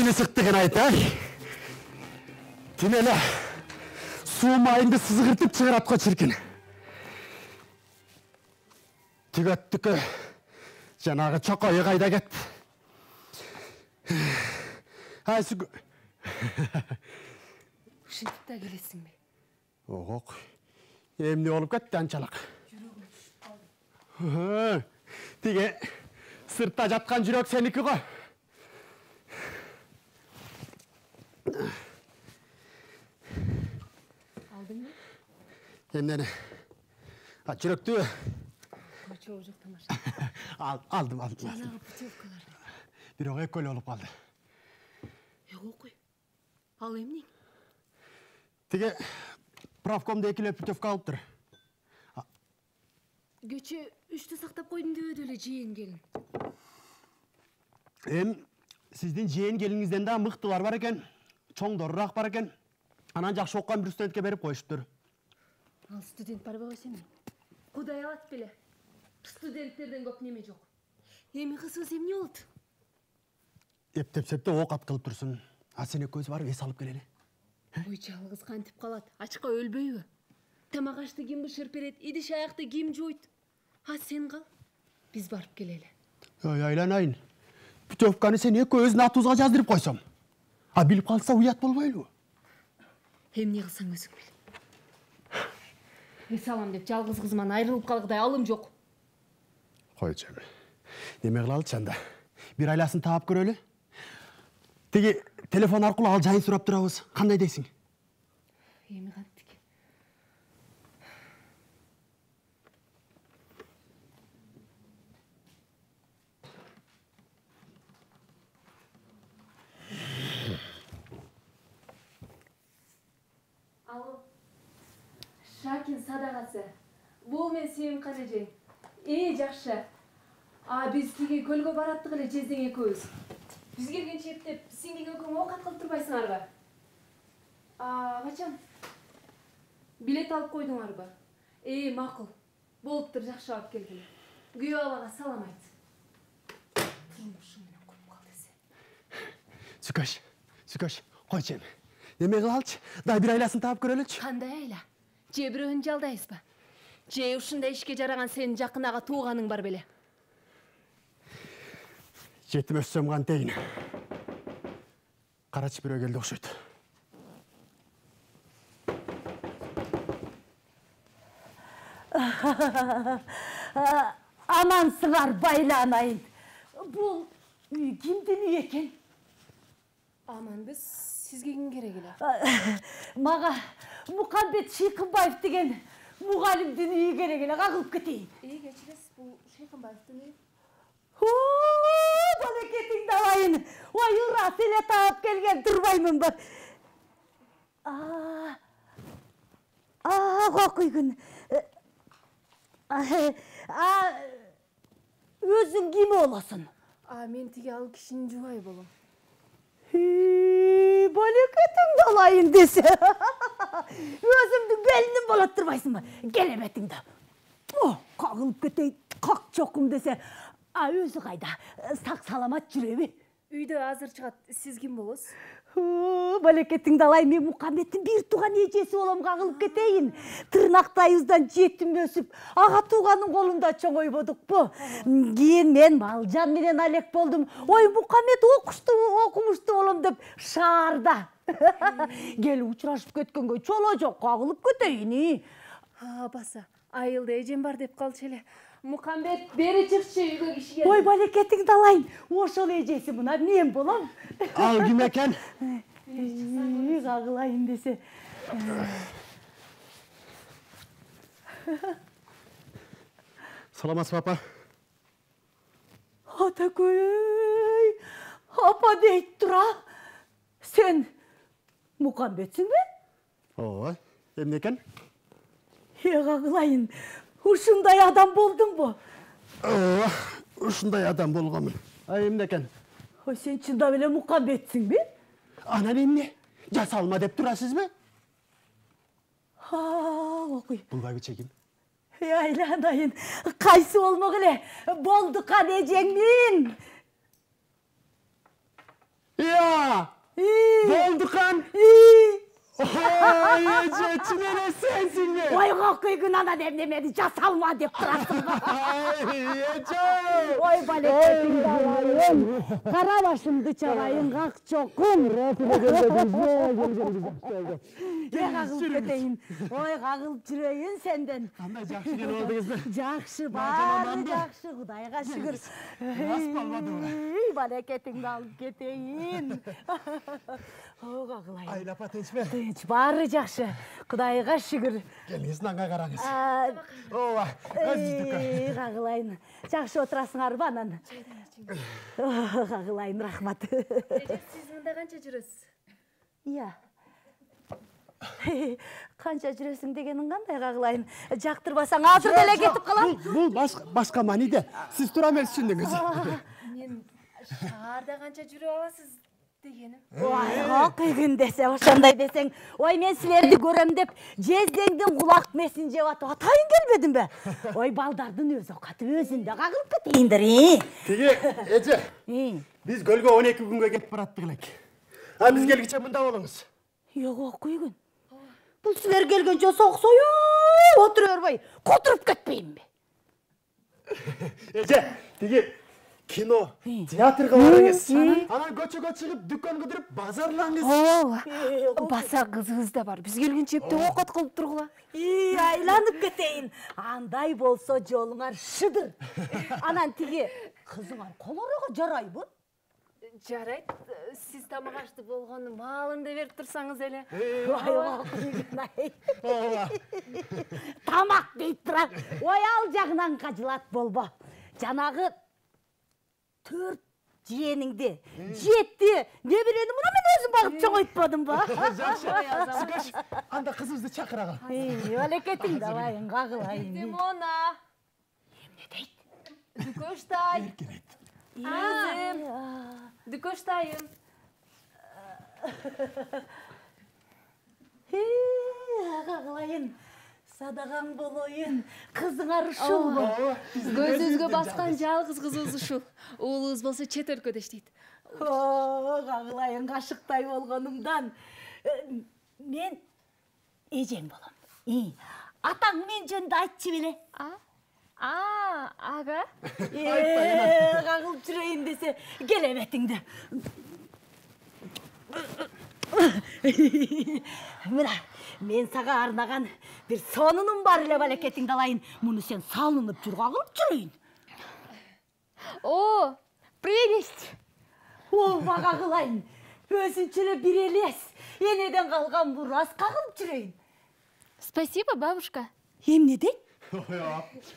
Kimi sıktığın ayta? Timele, su mayındı sızgırtıp çıgaratqa çirkin. Tügöttükü, janağı çokoyu kayda get. Hay su... Uşintip da gelesin be. Oğuk, emni olup ketdi ançalak. Tige, sırtta jatkan jürök seniki go. Aldın mı? Kendine. Jüröktü. Çok tamaşa. Aldım. Janağı putevkalar. Bir oğuk ekol olup kaldı. Yok koy. Al emning. Tige, pravkomda 2 putevka alıptır. Göçü 3'te saktap koydun dedi öyle jeğen gelin. Sizdin jeğen gelinizden daha mıhtılar var eken, çoğ doğrurak var eken, anan jakşı okkan bir studentke berip koyuşuptur. Al student var baba senin. Kuday alat bile. Studentlerden köp neme yok. Emi kızınız emni oldu? Eптеп-септе оқ аткылып тұрсын. Сен көз барып ес алып келелі. Ой, жалғыз қантып қалады. Ашқа өлбейі. Тамақ ашты кем шырперет, идіш аяқты кем жойды. Сен қал. Біз барып келелі. Айланайын. Путевканы сен өзін атузға жаздырып қойсам. Біліп қалса уят болбайлы. Не қылсаң өзің біл. Ес алам деп жалғыз қызман айырылып қалғыдай алым жоқ. Қой жеме. Неме қылалы чанда. Bir айласын таап көрөлі. Теге телефон арқылы ал жайын сұрап тұрабыз. Қандай дейсің? Еми қанттық. Alo. Шакин садағасы. Бұл мен сүйім қанежең. Жақшы. Biz тиге көлгө бараттық эле жездең экөөбүз. Биз келгенче эптеп, сиңдин экөөң оокат кылып турбайсыңарбы? Качан? Билет алып койдуңарбы? Макул. Болуптур, жакшы алып келгиле. Күйөө балага салам айт. Турмушуң менен куруп кал десе. Сүкөш, койчу. Неме кылалчы? Дай бир айласын таап көрөлүчү. Кандай айла? Же бирөөнү жалдайсызбы? Же ушундай ишке жараган сенин жакынага тууганың бар беле? Жетім өссөм қантейін. Қарачы бір өгелді оқшайды. Амансыңар байланайын. Бұл кімдің үй екен? Аман біз сізге кім керек елі? Маға Мұқамбет Шейқымбаев деген мұғалімдің үйі керек елі. Қағылып кетейін. Кешірес, бұл Шейқымбаевтың үйі? Балекетіңді алайын. Ой, ұрас еле тауып келген тұрбаймын бар. Қоқый күн. Өзің кеме оласын? Мен тіге ал кішінің жуай болым. Балекетіңді алайын десе. Өзімдің белінің болат тұрбайсың ба? Келебетіңді. Қағылып кетейін, қақ жоқым десе. Өзі қайда, сақ саламат жүреби? Үйді азыр шығат, сіз кім болыз? Балекетіңді алай, мен Мұқамбеттің бір туған ежесі олам қағылып кетейін. Тырнақтайыздан жетім өсіп, аға туғанның қолында чоңой бодық бұ. Кейін мен Малжан менен Алек болдым. Ой, Мұқамбет оқымышты олам деп шарда. Кел ұшырашып кеткенге чола жоқ қағылып кетейін. Баса, айылды ежем бар деп қалшелі. Мұқамбет, бері чықшы үйге кіші келді. Ой, балекетіңді алайын. Ошол ежесі мұна мен болам. Ал кім екен? Қағылайын десе. Саламатсыз, папа. Атакөй, апа дейт тұра. Сен Мұқамбетсің бе? Ой, емне екен? Қағылайын. Ушундай адам болдың бұ? Ушундай адам болғамын. Емне екен? Сен чында беле Мұқамбетсің бе? Анан емне? Жасалма деп тұрасыз бе? Оқый. Бұл қай бічегім? Айланайын, қайсы болмақ еле? Болды қане жеңмін. Я! Boldu kan. Oy, Ece, çinene sensin mi? Ой, қаққой күн ана демнемені жасалма деп тұрасың ба? Ece. Ой, балекетіңді алайын, қара башымды чағайын, қақ жоқым. Қағылып кетейін. Ой, қағылып жүрейін сенден. Қандай жақсы кел олдыңыз бе? Жақсы, бары жақсы, Құдайға шүкір. Рас болмады ма? Балекетіңді алып кетейін. О, қағылайын. Айлапа тынç be. Тынç, бары жақсы, Құдайға шүкір. Келіңіз наңға қараңыз. Ова, өздіккі. Қағылайын. Жақсы отырасыңар ба анан? Қағылайын, рахмат. Сіз мұнда қанша жүресіз? Иә. Қанша жүресің дегенің қандай Қағылайын? Жақтырбасаң азыр деле кетіп қалам. Бұл басқа маниде. Сіз тұра мәз түсіндіңіз. Мен шаарда қанша жүріп аласыз дегенім. Ой, қойгын десе, ошандай десең, ой, мен сілерді көрем деп, жездеңдің құлақ месін жеп атып, атайын келбедім бе? Ой, балдардың өзі қатып өзінде қағылып кетейіндір, Теге, Ece, biz gölge 12 күнге кетіп бараттық елек. Біз келгіче мұнда болыңыз. Еғо, қойгын. Бұл сілер келгенше соқ-сойып отыры өрбай, қотырып кетпейін бе? Ece, теге, кино, театрға барыңыз. Анан көчөгө чыгып, дүкөн кыдырып, базарлаңыз. Баса қызыңыз да бар. Біз келген чепте оқат қылып тұрғыла. Айланып кетейін. Андай болса жолыңар шыдыр. Анан теге, қызыңар қоларыға жарай бұ? Жарайды. Сіз тамақ ашты болғаны малынды беріп тұрсаңыз әлі. Тамақ дейт тұрар. Ой, ал жағынан қажылат болба. Жанағы 4 жиеніңде, 7 не білені мұна мен өзім бағып жоғайтпадым ба? Sıkış, anda kızımızı çakırağa. Öлекетің давайын, қағылайын. Димона! Не дейт? Дүкөштай! Өзім! Дүкөштайым! Қағылайын, садағаң болойын, қызыңар ұшыл бұл. Көзіңізге басқан жалғыз қызыңыз ұшыл. Оғылыңыз болса чет өлкөде іштейді. Қағылайын, қашықтай болғанымдан. Мен ежен болам. Атаң мен жөнді айтшы беле. Аға? Қағылып жүрейін десе, келеметіңді. Мына, мен саға арнаған бір сонының бар үлі балекетіңді алайын. Мұны сен салынып жүр, қағылып жүрейін. О, прелесть! О, баға қылайын. Өзінчілі бір елес. Енеден қалған бұрас қағылып жүрейін. Спасибо, бабушка. Емне дейін?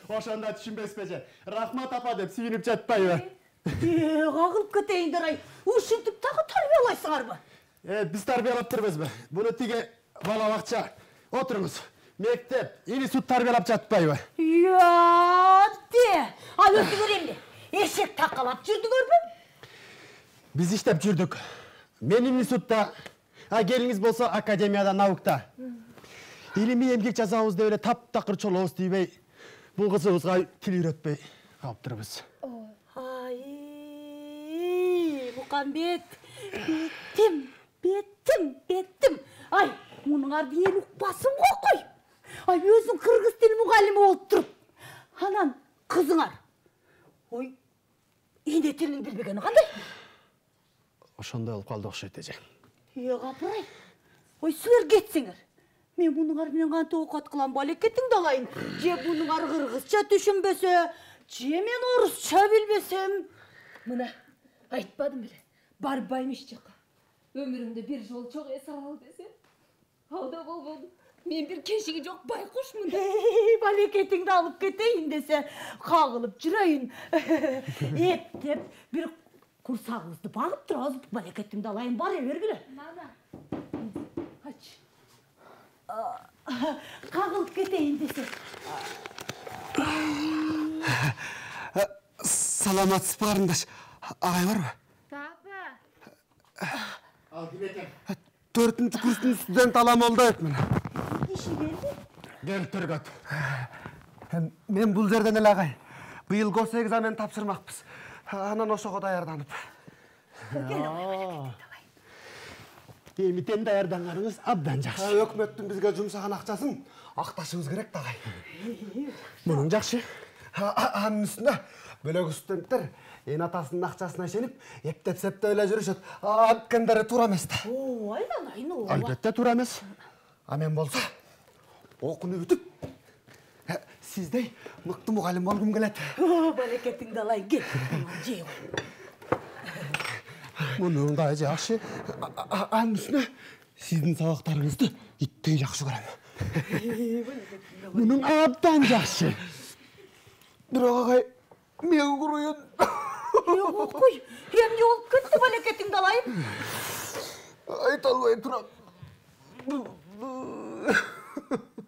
Ошанда түшінбес беже. Рахмат апа деп сүйініп жатпай. Қағылып кетейіндер ай. Ушынтіп тағы тарбиялайсыңар ба? Biz tarbiyalap тұрбыз бі. Бұны тиге бала бақша. Отырыңыз. Мектеп, институт тarbiyalap жатпай бі. Де! Ал өтті көрем де. Ешек тақалап жүрдіңер бі? Biz iştep жүрдік. Мен институтта, келіңіз болса академияда, наукта. Илimi емгек жазауыз деп тап-тақыр чолуыз дейбей, бұл қызығызға тіл үйретпей қалып тұрбыз. Ай, Мұқамбет, беттім. Ай, мұның арды ел ұқпасын қоқой. Ай, өзің қырғыз тіл мұғалімі болып тұрып. Анан, қызыңар. Ой, ене тілін білбегені қандай? Ошондай олып қалды оқшы етежен. Қапырай, ой, сілер кетсіңір. Мен бұның армен қанты оқат қылан балекетіңді алайын. Же бұның ар қырғызша түшінбесе, же мен орысша білбесем. Мұна, айтпадым біле. Барбаймыш жаққа. Өмірімді бір жол çox есар ал десе. Алда болбоду. Мен бір кешігі жоқ байқұш мұнда. Балекетіңді алып кетейін десе, қағылып жүрейін. Ептеп, бір құрсағыңызды бағып тұраз, балекетіңді алайын бар бергілі. Нана, Ач. Қағылып кетейін десе. Саламатсыз қарындаш. Ағай бар ба? Папа. Ал кім 4-ші курстың студент алам олда өтмін. Еші келді? Гел түргөт. Мен бұл жерден әлі ағай. Бұйыл гос экзамен тапсырмақпыз. Анан ошоға даярданып. Емитен даярданганыңыз абдан жакшы. Өкмөттүн бизге жумшаган акчасын акташыбыз керек дагай. Мунун жакшы. Анын үстүнө бөлөк студенттер эн атасынын акчасына ишенип, эптеп-септеп эле жүрүшөт. Анткендери туура эмес да. Айналайын. Албетте туура эмес. А мен болсо окууну бүтүп, сиздей мыкты мугалим болгум келет. Балекетиңди алайын, кел. Жей. Мунун да жакшы. Анын үстүнө сиздин сабактарыңызды иттей жакшы көрөм. Мунун абдан жакшы. Бирок агай, мен куруйун. Кой, эмне болуп кетти балекетиңди алайын? Айта албай турам.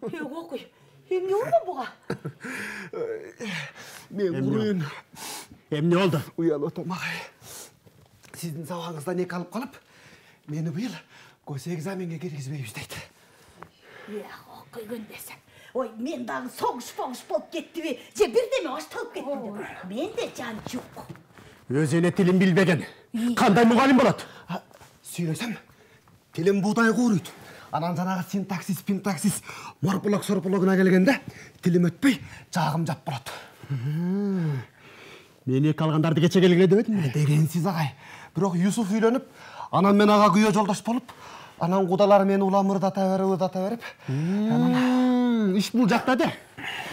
Кой, эмне болгон буга? Мен куруйун. Эмне болду? Уялып атам агай. Сиздин сабагыңыздан эки алып калып, мени быйыл көз экзаменге киргизбейбиз дейт. Окуйгун десем. Ой, мен дагы согуш болуп кеттиби? Же бирдеме башталып кеттиби? Менде жан жок. Өзүнө тилин билбеген. Кандай мугалим болот? Сүйлөсөм, тилим буудай кууруйт. Анан жанагы синтаксис, пинтаксис, морполог, сорпологуна келгенде тилим өтпөй, жаагым жап болот. Мен эки алгандарды кече келгиле дебедимби? Дегенсиз агай. Бирок Юсуф үйлөнүп, анан мен ага күйөө жолдош болуп, анан кудалар мени уламырдата берип. Иш бул жакта да.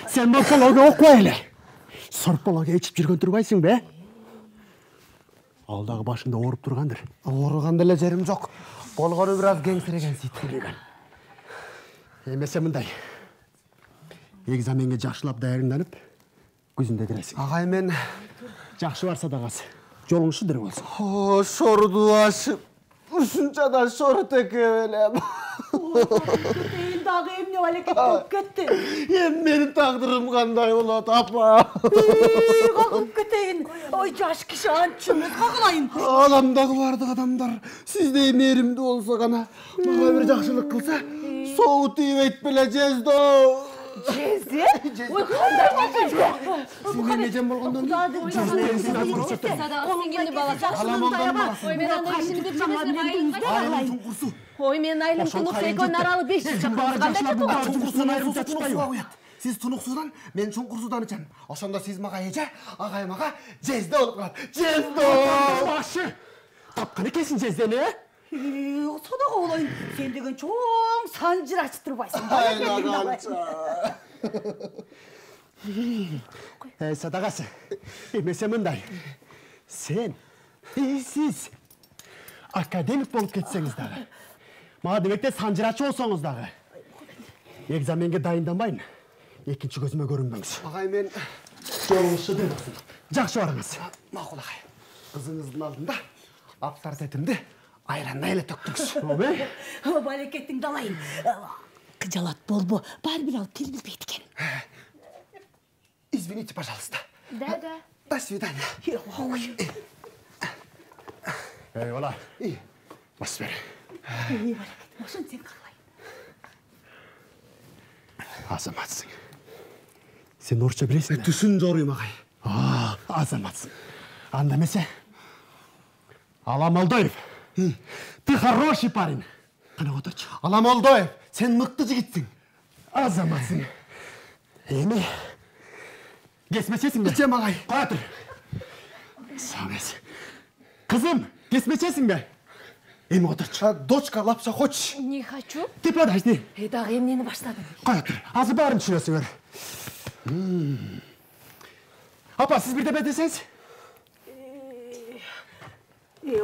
Сен морфология окубай эле. Сорпология ичип жүргөн турбайсыңбы? Ал дагы башыңда ооруп тургандыр. Ооруганда эле жерим жок. Болгону бир аз кеңсирегенсийт. Эмесе мындай. Экзаменге жакшылап даярданып, күзүндө киресиң. Агай, мен Жакшы барса дагасы. Жолуң шыдыр болсун. Шоруду ашып, ушунчадан шорут эке элем. Кетейин дагы эмне балекет болуп кетти? Менин тагдырым кандай болот, апа? Кагылып кетейин. Ой, жаш киши анчымыз кагылайын. Адамдагы бардык адамдар сиздей мээримдүү болсо гана, мага бир жакшылык кылса, соогу тийбейт беле жездо. Жезе? Ой, кандай болду? Сен эмнеден болгондон Ой, мен андай кишини деп жүрмесем айылым чуңкурсу. Ой, мен айылым тунуксу экөөнүн аралы 5 жыл. Кандай Чуңкурсудан Сиз тунуксудан, мен чуңкурсудан ичем. Ошондо сиз мага эже, агай мага жезде болуп калат. Жездо! Башы. Тапкан экенсиң жездени, э? Содага болоюн. Сен деген чоң санжырач турбайсың. Садагасы. Эмесе мындай. Сен, сиз академик болуп кетсеңиз дагы. Мага демекте санжырачы болсоңуз дагы. Экзаменге дайынданбайын. Экинчи көзүмө көрүнбөңүз. Агай, мен Жолуңуз шыдыр болсун. Жакшы барыңыз. макул агай. Кызыңыздын алдында авторитетимди айрандай эле төктүңүз. Обе? Балекетиңди алайын. Кыжалат болбо. Баары алып тил билбейт экен. Извините, пожалуйста. Да. До свидания. Eyvallah. Bas ver. Ошон сен каалайын. Азаматсың. Сен орысша билесиң да? Түсүн жоруйм агай. Азаматсың. Анда эмесе. Аламолдоев. Ты хороший парень. Кана отурчу. Аламолдоев, сен мыкты жигитсиң. Азаматсың. Эми кесмечесиң бе? Ичем агай. Кое тур. Самес. Кызым, кесмечесиң бе? Эми отурчу. Дочка лапша хочешь? Не хочу. Ты подожди. Дагы эмнени баштадың? Кое тур. Азыр баарын түшүнөсүңөр. Апа, сиз бирдеме десеңиз?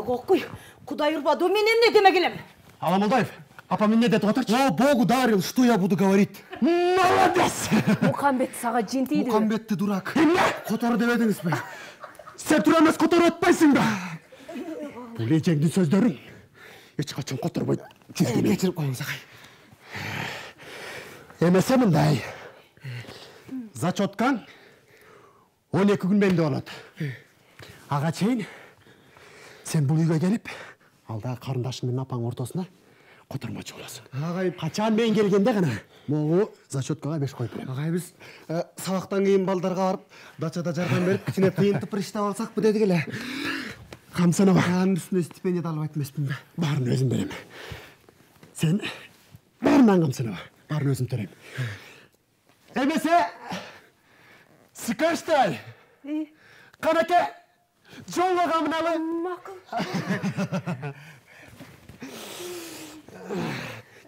Кокуй, Кудай урбаду, мен эмне деме келем? Аламолдаев, апа мен не деди отурчу? О, Богу дарил, что я буду говорить? Молодец! Мукамбет сага жин тийди. Мукамбетти дурак. Эмне? Котор дебедиңизби? Сен тура эмес которуп атпайсың да? Бул эжеңдин сөздөрүн эч качан которбойт. Кечирип коюңуз агай. Эмесе мындай. Зачеткан 12 күн менде болот. Ага чейин сен бул үйгө келип, алдагы карындашың менен апаң ортосуна котормочу болосуң. Агай, Качан мен келгенде гана могу зачеткага 5 коюп берем. агай биз сабактан кийин балдарга барып, дачада жардам берип, кичине тыйынтып приштап алсакпы дедик эле. Камсанова. Анын үстүнө стипендия алып эмеспин бе? Барын өзім берем. Сен барынан Камсанова. Барын өзім төрем. Эмесе Скаштай. Канаке жолға қамыналы. Мақұл.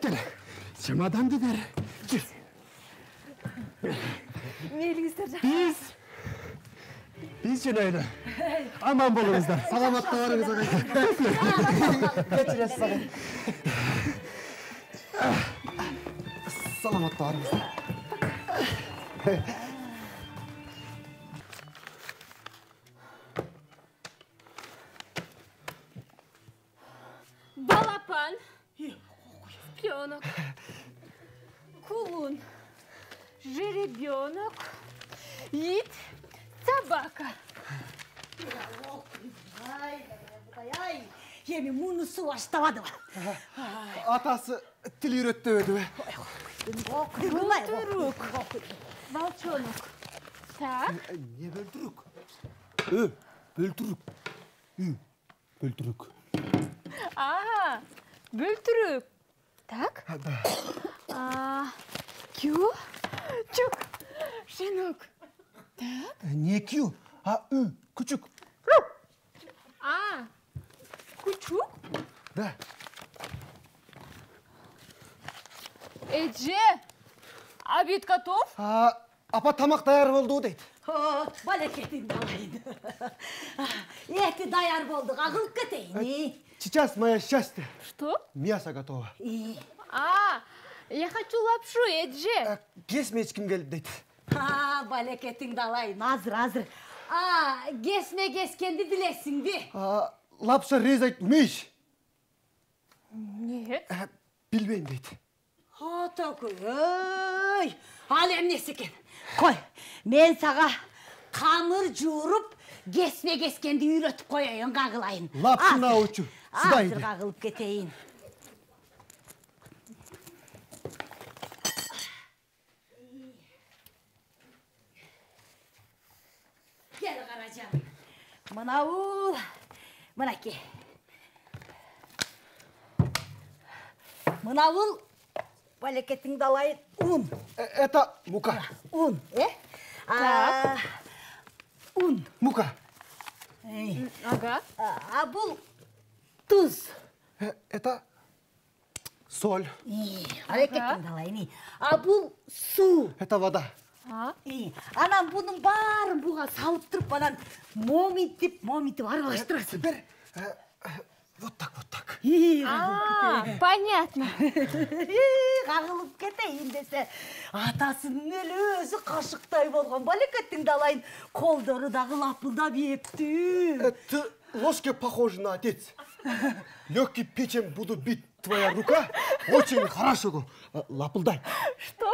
Кел, чемоданды бер. Жүр. Мейліңіздер жақ. Biz жөнөйлү. Аман болуңуздар. Саламатта барыңыз агай. Кечиресиз агай. Саламатта барыңыз. Балапан. Пленок. Кулун. Жеребенок. Ит. Собака. Ай, эми мунусу баштабадыбы. Атасы тил үйрөттүбү бе? Бөлтүрүк. Волчонок. Так. Не бөлтүрүк? Бөлтүрүк. Бөлтүрүк. Бөлтүрүк. Так. Кю. Чук. Щенок. Так. Не кю, а күчүк. Кучук. Да. Эже. Обед готов? Апа тамак даяр болду дейт. Балекетиңди алайын. Эти даяр болду, кагылып кетейин. Сейчас мое счастье. Что? Мясо готово. Я хочу лапшу, Эже. Кесме ичким келди дейт. Балекетиңди алайын, азыр. Кесме кескенди билесиңби? Лапша резать умеешь? Нет. Билбейм дейт. Атакөй, ал эмнеси экен? Кой, мен сага камыр жууруп, кесме кескенди үйрөтүп коеюн, кагылайын. Лапшу научу. Азыр кагылып кетейин. Кел каражан. Мынау, мынаке. Мынау балекетиңди алайын, ун. Это мука. Ун, ун. Мука. Ага. Бул туз. Это соль. Балекетиңди алайын. Бул суу. Это вода. Анан бунун баарын буга салып туруп, анан моминтип аралаштырасың. Теперь вот так. Понятно. Кагылып кетейин десе, атасынын эле өзү кашыктай болгон балекетиңди алайын. Колдору дагы лапылдап эптүү. Ты ложке похожа на отец. Легкий печень буду бить твоя рука. Очень хорошо. Лапылдай. Что?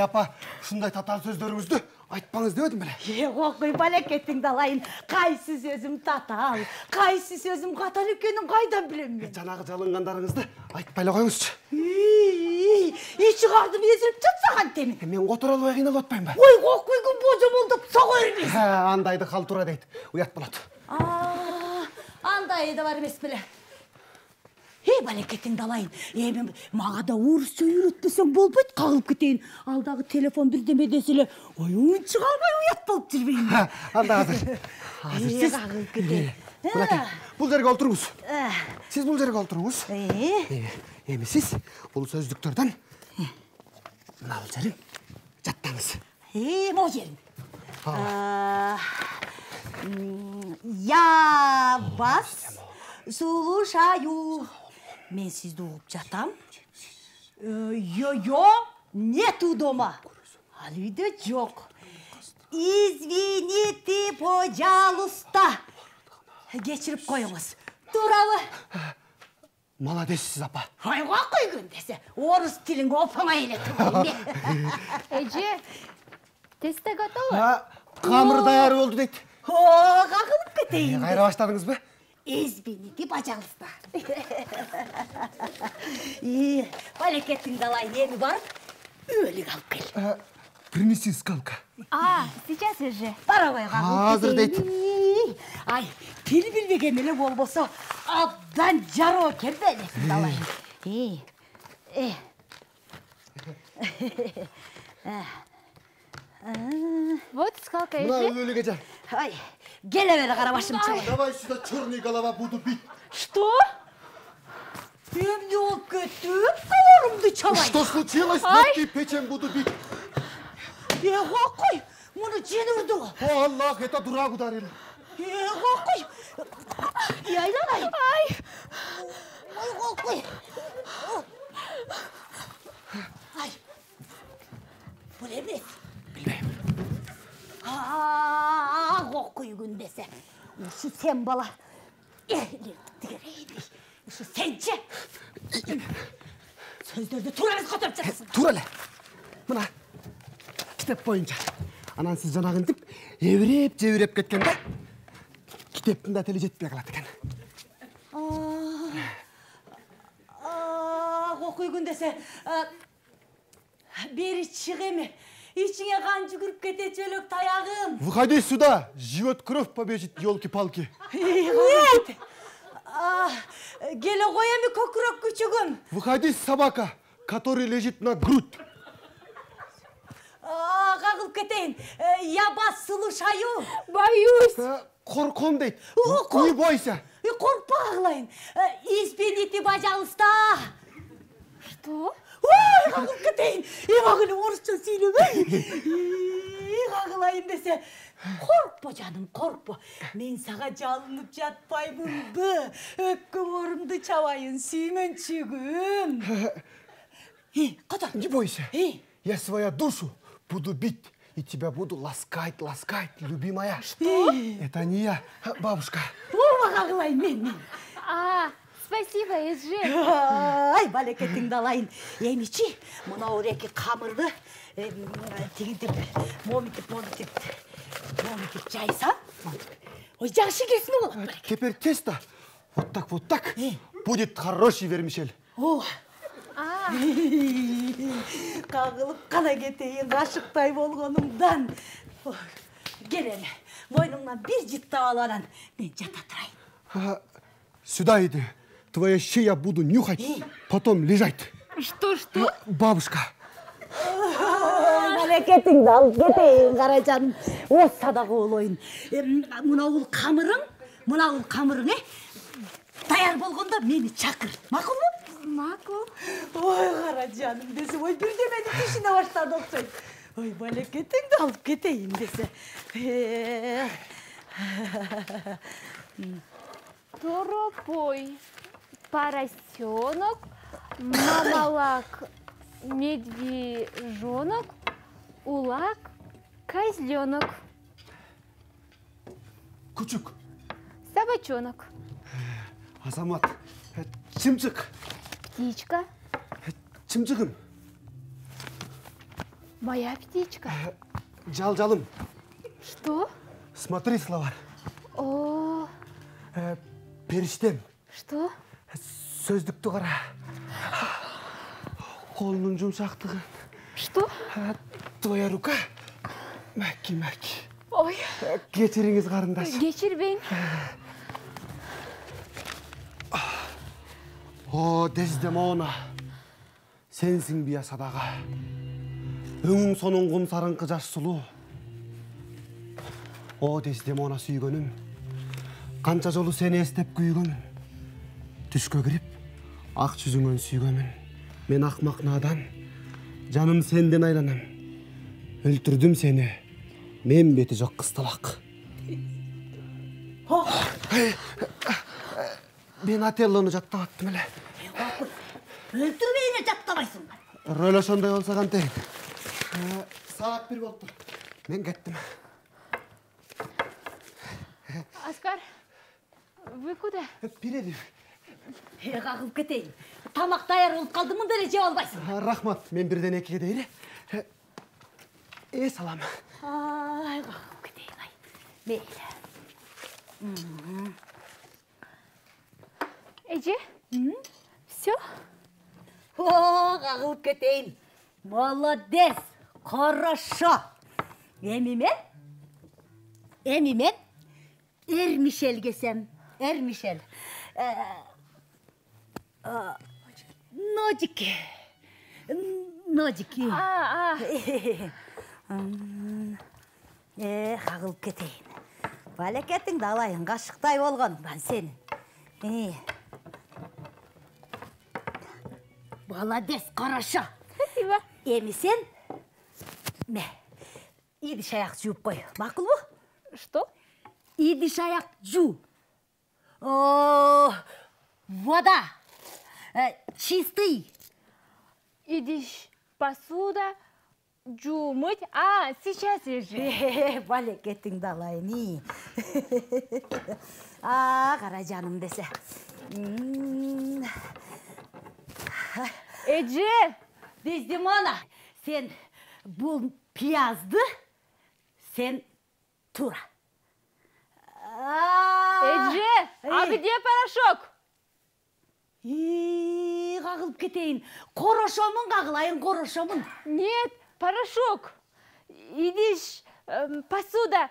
Апа, ушундай татар сөздөрүңүздү айтпаңыз дебедим беле. Окуй балекетиңди алайын. Кайсы сөзүм татаал, кайсы сөзүм катар экенин кайдан билем мен? Жанагы жалынгандарыңызды айтпай эле коюңузчу. Ичи кардым эзилип жатса кантем? Мен которо албай кыйналып атпаймбы? Ой, окуйгун божомолдоп сого бербейсиң. Андайды калтура дейт. Уят болот. Андай да бар эмес беле. Балекетиңди алайын. Эми мага да орусча үйрөтпөсөң болбойт, кагылып кетейин. Алдагы телефон бирдеме десе эле, ой, унчук албай уят болуп жүрбөйүн. Анда азыр. Сиз кагылып кетейин. Бул жерге олтуруңуз. Сиз бул жерге олтуруңуз. Эми сиз бул сөздүктөрдөн мына бул жерин жаттаңыз. Могу жерин. Я вас слушаю. Мен сизди угуп жатам. Нету дома. Ал үйдө жок. Извините, пожалуйста. Кечирип коюңуз. Туурабы? Молодецсиз, апа. Айга койгон десе, орус тилин опаңай эле турган. Эже, тесте готово? Камыр даяр болду дейт. Кагылып кетейин. Кайра баштадыңызбы? Извините, пожалуйста. Балекетиңди алайын, эми барып, өлүк алып кел. Принеси скалка. Сейчас уже. Бара қой қағылып Азыр дейт. Ай, тіл білбеген еле болбоса, абдан жаро кербелі. Далайын. Вот скалка Мына уже. өліге жа. Ай, келе бері қарабашым чыгы. Давай сюда черный голова, буду бить. Что? Эмне ол кетіп, қолымды чабай. Что случилось? Легкий печень буду бить. Қой, мұны жен ұрды. О, Аллах, это дурак ударил. Қой. Айналай. Қой. Ай, бұл емес. Bilmem. Қой күндесе. Ушы сен бала. Ушы сенші. Сөздерді тураңыз қатырып жатырсың. Тур әлі. Мына кітап бойынша. Анан сіз жанағын деп, евіреп кеткенде, кітаптың да тілі жетпей қалады екен. Оқой күндесе, бері шығеме. Ичіңе қан жүгіріп кете чөлік таяғым. Выходи сюда, живет кровь побежит, елки-палки. Келе қоями көкірек күчігім. Выходи, собака, который лежит на грудь. Қағылып кетейін. Я бас сұлу шаю. Боюсь. Қорқом дейді. Қорқом. Не бойся. Қорқпа ағылайын. Испените, пожалуйста. Что? Ой, қағылып кетейін. Мағылы орысша сөйлемей. Қағылайын десе. Қорқпа жаным, қорқпа. Мен саға жалынып жатпаймын бі. Өккім орымды чабайын, сүймен чүгім. Қата? Не бойся. Я свою душу буду бить. И тебя буду ласкать, любимая. Что? Это не я, бабушка. О, қағылайын мен. Спасибо, Эжи. Ай, балекетіңді алайын. Емечи, мұна ореке қамырды. Тегіндеп, момитеп жайса. Ой, жақшы келсін ол. Теперь тесто вот так будет хороший вермишель. О, қағылып қана кетейін ғашықтай болғанымдан. Келелі, мойныңнан бір життап аланан мен жата тұрайын. Сюда иди. Твоя шея буду нюхать, потом лежать. Что? Бабушка. Балекетіңді алып кетейін, қаражаным. Осадағы ол ойын. Мұна ол қамырың, даяр болғанда мені шақыр. Мақұл му? Мақұл. Ой, қаражаным десе, ой, бірдемені түшіне баштады оқсайды. Ой, балекетіңді алып кетейін десе. Торопой. Поросенок, мамалак, медвежонок, улак, козленок. Küçük. Собачонок. Азамат. Чымчык. Птичка. Чымчыгым. Моя птичка. Жалжалым. Что? Смотри, словарь. О, Періштем. что? Сөздікті қара. Қолының жұмсақтығы. Что? Твоя рука. Мәкки. Ой, Кешіріңіз қарындас. geçir beni. О, Дездемона. Сенсің бия садаға. Өңің соның құм сарыңқы жас сұлу. О, Дездемона сүйгөнім. Қанша жолы сені естеп күйгөнім. Түшкө кіріп, ақ жүзіңөн сүйгөнмін. Мен ақмақ надан, жаным сенден айланам. Өлтірдім сені, мен беті жоқ қысталақ. Мен Отеллоны жаттап аттым әлі. Өлтірмейіне жаттабайсың. Рөл ошондай болса қантайын. Сағат бір болып тұр. Мен кеттім. Оскар, вы куда? Перерив. Қағылып кетейін. Тамақ даяр болып қалды мұнда жеп албайсың. Рахмат, мен бірден екіге дейірі. Салам. Ай, қағылып кетейін, ай. Мейлі. Эжи? Все? О, қағылып кетейін. Молодец. Хорошо. Эми мен Эрмишел кесем. Эрмишел. Ножики. Кагылып кетейин. Балекетиңди алайын, кашыктай болгонумдан сенин. Молодец, хорошо. Спасибо. Эми сен идиш аяк жууп кой. Макулбу? Что? Идиш аяк жуу. Вода. Чистый. Идиш, посуда, жумыть. Сейчас же. Балекетиңди алайын. Кара жаным десе. Эже, Дездемона, сен бул пиязды, сен тура. Эже, а где порошок? Кагылып кетейин. Корошомун кагылайын, корошомун. Нет, порошок. Идиш, посуда,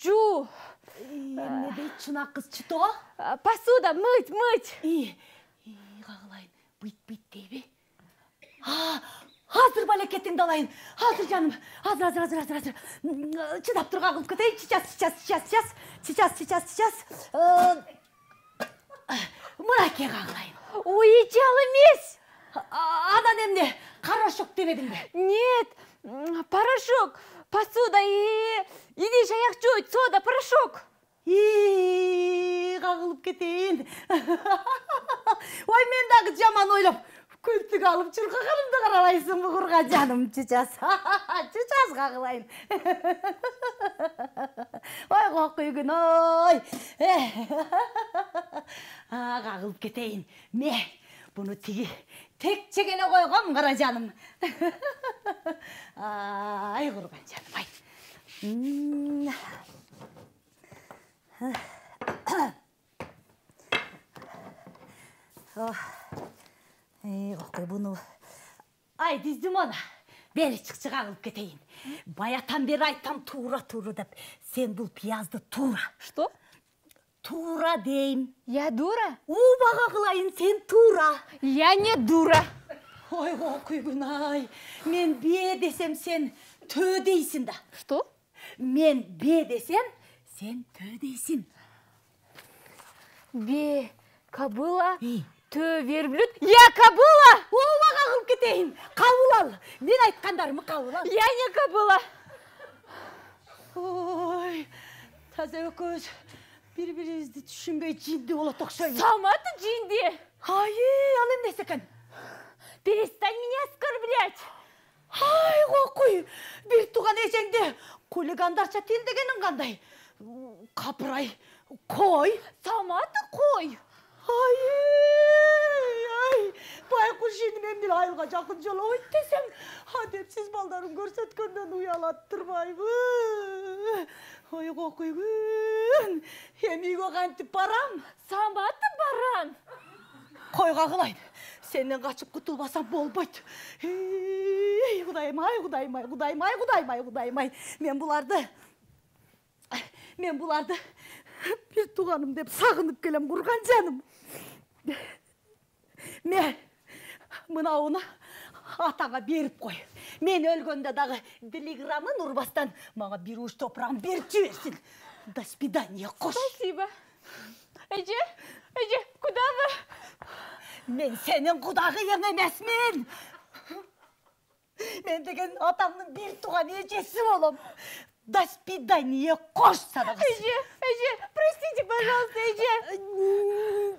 жу. Эмне дейт чынак кыз чыто? Посуда, мыть. Кагылайын, быйт дейби. Hazır балекетиңди алайын. Hazır жаным. Hazır. Чыдап тур, кагылып кетейин. Сейчас. Мынаке кагылайын. Уйчал эмес. Анан эмне? Порошок демедиң бе? Нет, порошок, посуда и идиш аяк жуйт, сода, порошок. Кагылып кетейин. Ой, мен дагы жаман ойлоп, көптүк алып чуркаганымды карабайсың бугурга жаным. Чучас кагылайын. Ой, кокуйгун, ой. Кагылып кетейин. Мен буну тиги текчегене койгом, кара жаным. Ай, курган жаным, ай. Кокуй буну. Ай, Дездемона, бери чыкчы, кагылып кетейин. Баятан бери айтам тура деп. Сен бул пиязды тура. Что? Тура дейм. Я дура? Убага кылайын, сен тура. Я не дура. Ой, кокуйгун, ай. Мен бе десем, сен тө дейсин да. Что? Мен бе десем, сен тө дейсин. Бе, кобыла, тө верблюд. Я кобыла! Убага кылып кетейин. Кабыл ал. Мен айткандарымы кабыл ал. Я не кобыла. Ой, таза экөөбүз бири-бирибизди түшүнбөй жинди болот окшойбуз. Сама ты джинди. Ай, ал эмнеси экен? Перестань меня оскорблять. Ай, кокуй, бир тууган эжеңди хулигандарча тилдегениң кандай? Капырай, кой. Сама ты кой. Ай, байкуш ине мен бир айылга жакын жолобойт десем, адепсиз балдарын көрсөткөндөн уялат турбайбы. Ой, кокуйгун, эми үйгө кантип барам? Сама ты баран. Кой, кагылайын. Сенден качып кутулбасам болбойт. Кудайым ай. Мен буларды бир тууганым деп сагынып келем, курган жаным. Мен мынауны атаңа берип кой. Мен өлгөндө дагы телеграммын урбастан мага бир уч топурагын берип жиберсин. До свидания, кош. Спасибо. Эже, куда вы? Мен сенин кудагыйың эмесмин. Мен деген атаңдын бир тууган эжеси болом. До свидания, кош садагы. Эже, простите, пожалуйста, Эже.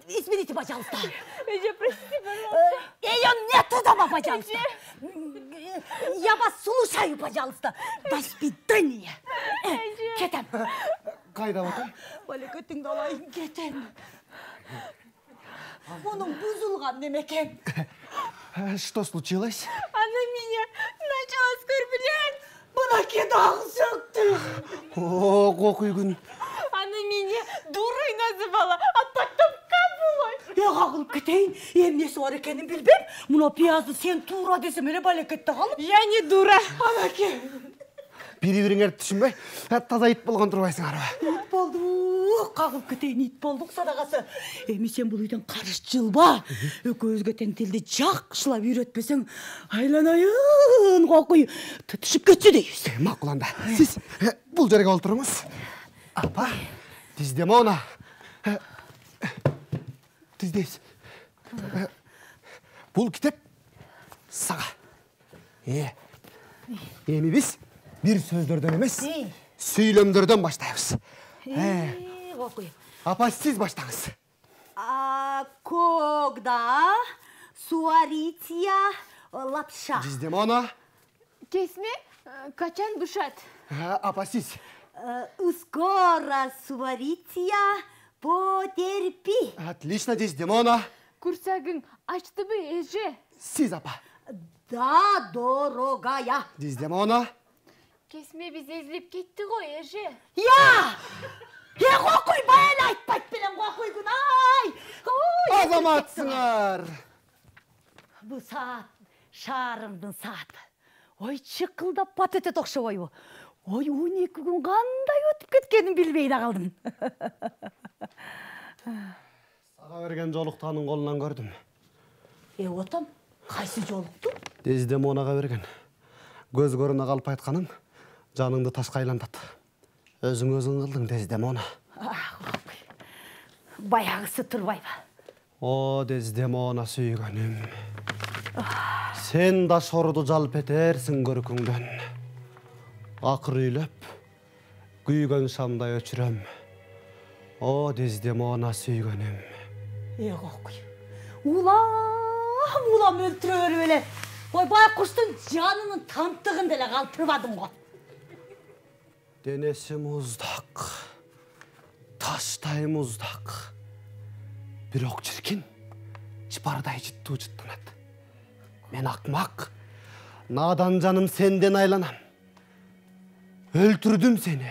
Извините, пожалуйста. Эже, простите, пожалуйста. Ее нету дома, пожалуйста. Я вас слушаю, пожалуйста. До свидания. Кетем. Кайда батам? Балекетиңди алайын, кетем. Мунун бузулган немекен. Что случилось? Она меня начала оскорблять. Мынаке дагы сөктү. О, кокуйгун. Она меня дурой называла, а потом кобылой. Кагылып кетейин. Эмнеси бар экенин билбем. Мына пиязды сен туура десем эле балекетте калып. Я не дура. Анаке. Бири-бириңерди түшүнбөй, таза ит болгон турбайсыңарбы? Ит болдук. Кагылып кетейин, ит болдук садагасы. Эми сен бул үйдөн карыш жылба. Экөөбүзгө тең тилди жакшылап үйрөтпесең, айланайын кокуй түшүп кетчү дейбиз. Макул анда. Сиз бул жерге олтуруңуз. Апа, тиздеме она. Тиздейсиз. Бул китеп сага. Эми биз бир сөздөрдөн эмес, сүйлөмдөрдөн баштайбыз. Кокуй. Апа, сиз баштаңыз. Когда сварить лапша? Тиздеме она. Kesme kaçan duşat. Апа, сиз. Скоро сварить потерпи. Отлично, тиздеме она. Kursagın açtı mı Ece? Сиз, апа. Да, дорогая. Тиздеме она. Kesme biz ezilip gitti o Ece. Я! Кокуй, баян айтпайт белем кокуй күнай. Азаматсыңар. Бу саат шаарымдын сааты. Ой, чыкылдап патетет окшобойбу. Ой, 12 күн кандай өтүп кеткенин билбей да калдым. Сага берген жолуктанын колунан көрдүм. Отам, кайсы жолукту? Тездеме онага берген. Көз көрүнө калып айтканым, жаныңды ташка айлантат. Өзүң кылдың, тездеме она. Баягысы турбайбы. О, тездеме она сүйгөнүм. Сен да шоруду жалп этерсиң көркүңдөн. Акыр үйлөп, күйгөн шамдай өчүрөм. О, тездеме она сүйгөнүм. Кокуй. Улам өлтүрө берип эле. Ой, байкуштун жанынын тамтыгын деле калтырбадым го. Денеси муздак, таштай муздак. Бирок чиркин, чыпардай жыттуу жыттанат. Мен акмак, надан жаным сенден айланам. Өлтүрдүм сени,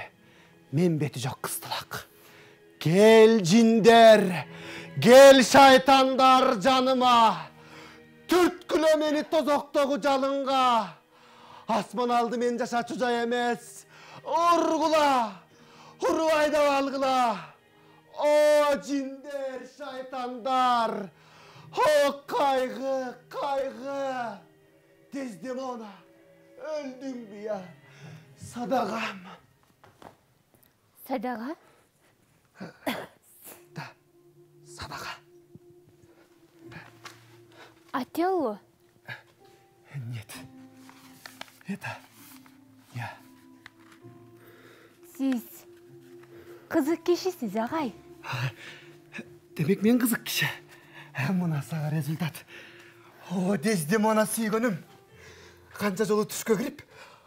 мен бети жок кыстылак. Кел жиндер, кел шайтандар жаныма. Түрткүлө мени тозоктогу жалынга. Асман алды мен жашачу жай эмес. Ургула, урубай да алгыла. О, жиндер, шайтандар. О, кайгы, кайгы. Тездеме она, өлдүм бия. Садагам. Sadaga? Да, садага. Отелло? Нет, это я. Siz kızık kişisiz ağay. Демек мен кызык киши. Мына сага результат. О, тездеме она сүйгөнүм. Канча жолу түшкө кирип,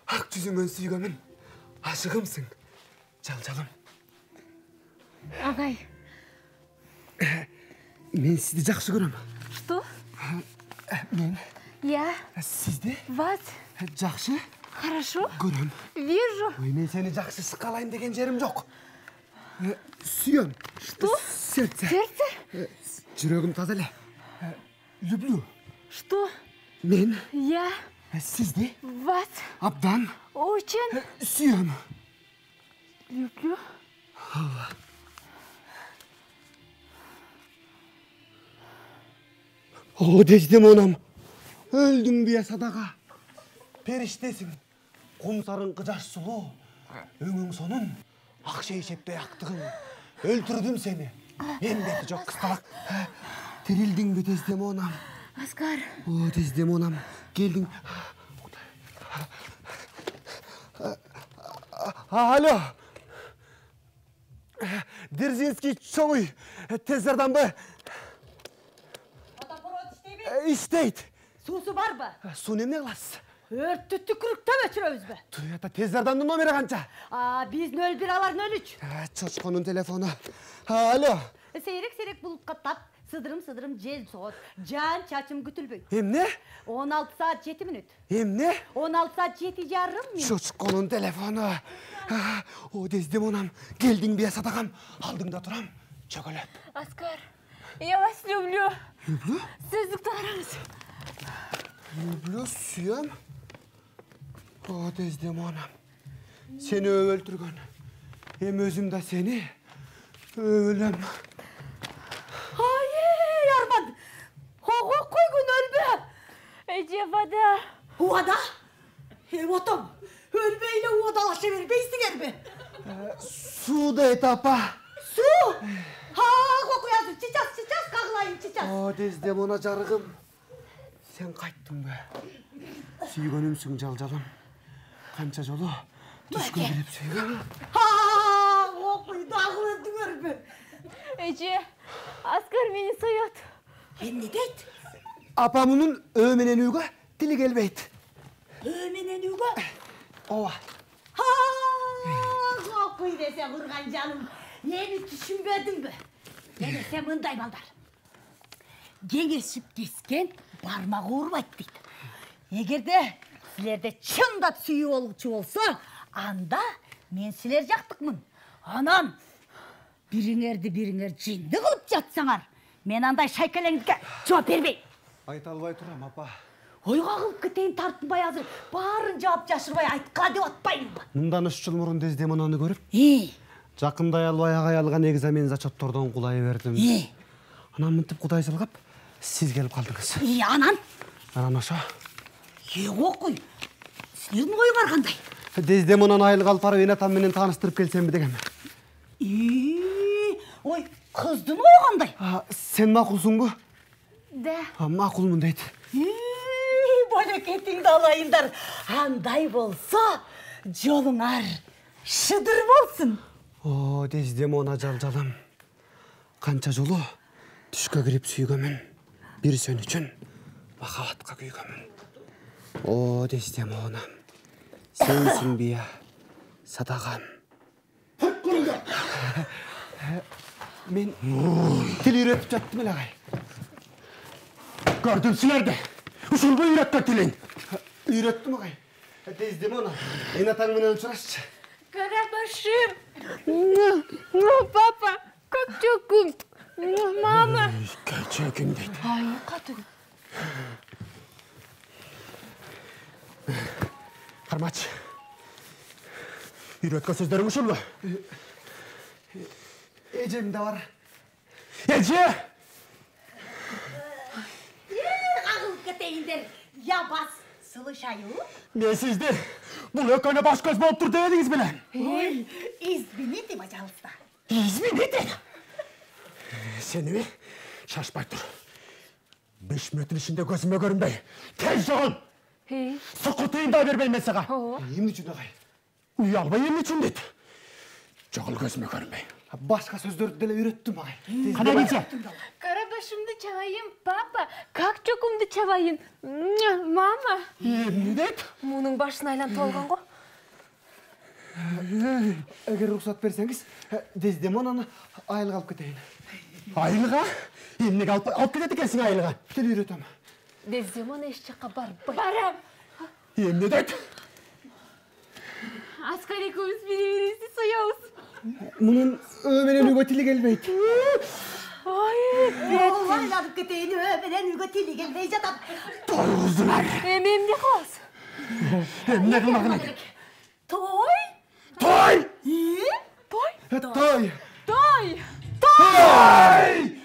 ак жүзүңөн сүйгөнмүн. Ашыгымсың, жалжалым. Ağay. Мен сизди жакшы көрөм. Что? Мен Я? сизди Вас? жакшы Хорошо? көрөм. Вижу. Ой, мен сени жакшы сыкалайм деген жерим жок. Сүйөм. Что? Сердце. Сердце? Жүрөгүм таза эле. Люблю. Что? Мен Я? сизди Вас? абдан Очень сүйөм. люблю. О, тездеме онам. Өлдүм бия садага. Периштесиң. Кумсарыңкы жаш сулуу. Өңүң сонун. Ак шейшептей актыгың. Өлтүрдүм сени. Мен бети жок кысталак. Тирилдиңби тездеме онам? Оскар. О, тездеме онам. Келдиң. Алло. Дзержинский чоң үй. Тез жардамбы? Фотоаппарат иштейби? Иштейт. Суусу барбы? Суну эмне кыласыз? Өрттү түкүрүктөп өчүрөбүзбү? Туята тез жардамдын номери канча? Биз 01 алар 03. Чочконун телефону. Алло. Сейрек булуп каттап, сыдырым жел соот. Жан чачым күтүлбөйт. Эмне? 16 saat 7 мүнөт. Эмне? 16 saat 7,5 мүнөт. Чочконун телефону. О, тездеме онам. Келдиң бия садагам. Алдыңда турам. Чөгөлөп. Оскар. Я вас люблю. Люблю? Сөздікті қараңыз. Люблю, сүйем. О, Дездемона анам. Seni өлтірген. Өзім да сені өлем. Ай, Арман. Оға қойгын өлбе. Эже вода. Уада? Отом, өлбейлі уадалаша бербейсіңер бе? Suda et apa. Su! Ha, kokuyasın. Çiças, kağılayın, çiças. O Дездемона жарығым. Sen қайттың бе? Сүйгенімсің жалжалым. Қанша жолы түшкө кіріп сүйген. Ha, kokuydu, ağladыңар бе? Эже, Аскар мені сояды. Ne deydi? Апамының өменен үйге тілі келбейді. Ömenen üge. Ova. Ha, kokuy dese vurgan canım. Neni düşünmedin mi? Ne desem ınday balдар. Кеңешіп кескен бармағы урбайт дейді. Егерде сілерде чындап сүйі олғычы болса, анда мен сілер жақтықмын. Анан, біріңер жинді қылып жатсаңар, мен андай шайкалеңдіке жауап бербей. Айта албай тұрам, апа. Ойға қылып кетейін тартынбай азыр, барын жауап жашырбай айтқа деп атпайын ба. Мындан 3 жыл мұрын Дездемонаны көріп, Жақындай албай ағай алған экзамен зачеттордон кулай бердім. Анан мынтип Кудай сылгап, сиз келип калдыңыз. Анан? Анан ошо. Окуй. Силердин ойуңар кандай? Дездемонаны айыл калып барып энатам менен тааныштырып келсемби дегем. Ой, кыздын ою кандай? Сен макулсуңбу? Да. Макулмун дейт. Балекетиңди алайындар. Андай болсо, жолуңар шыдыр болсун. О, Дездемона жалжалым. Канча жолу түшкө кирип сүйгөмүн. Бир сен үчүн махабатка күйгөмүн. О, Дездемона. Сенсиң бия, садагам. Мен тил үйрөтүп жаттым эле агай. Gördüm silerde. Uşulgu üretme tilin. Үйрөттүм агай. Дездемона, энатаң менен учурашчы. Карабашым. Папа, как чокум. Мама. Gerçekim deydi. Ай, катуу. Karmaç. Üretke sözlerim uşulgu. Эжем да бар. Ece! Ağılıp keteyindir. Yabas, sılı şayı. Ne sizdi? Bu lököne baş göz bolup dur demediniz bile. Oy, izbini di bacalısda. İzmi ne dedi? Seni mi? Şaşpay dur. 5 metre içinde gözüme görünmeyi. Tez olun. Sıkıntıyım da vermeyin ben sana. Эмне үчүн агай? Uyalma yemin için dedi. Çoğul gözüme görünmeyi. Башка сөздөрдү деле үйрөттүм агай. Kana gitse. Карабашымды чабайын, папа. Как чокумду чабайын. Мама. Ne dedi? Мунун башын айлантып алган го. Эгер уруксат берсеңиз, Дездемонаны айылга алып кетейин. Aylığa? Emnige alıp gidedik gelsin aylığa. Тил үйрөтөм. Дездемона эч жакка барбайт. Барам. Ne dedi? Аскар экөөбүз бири-бирибизди соёбуз. Мунун менен үйгө тили келбейт. Aylanıp keteyin, ömeden üge tili gelmeyi jatat. Boyuzlar. Эмне кылабыз? Ne kılmakına? Toy? Toy! Той? Той! Той! Toy!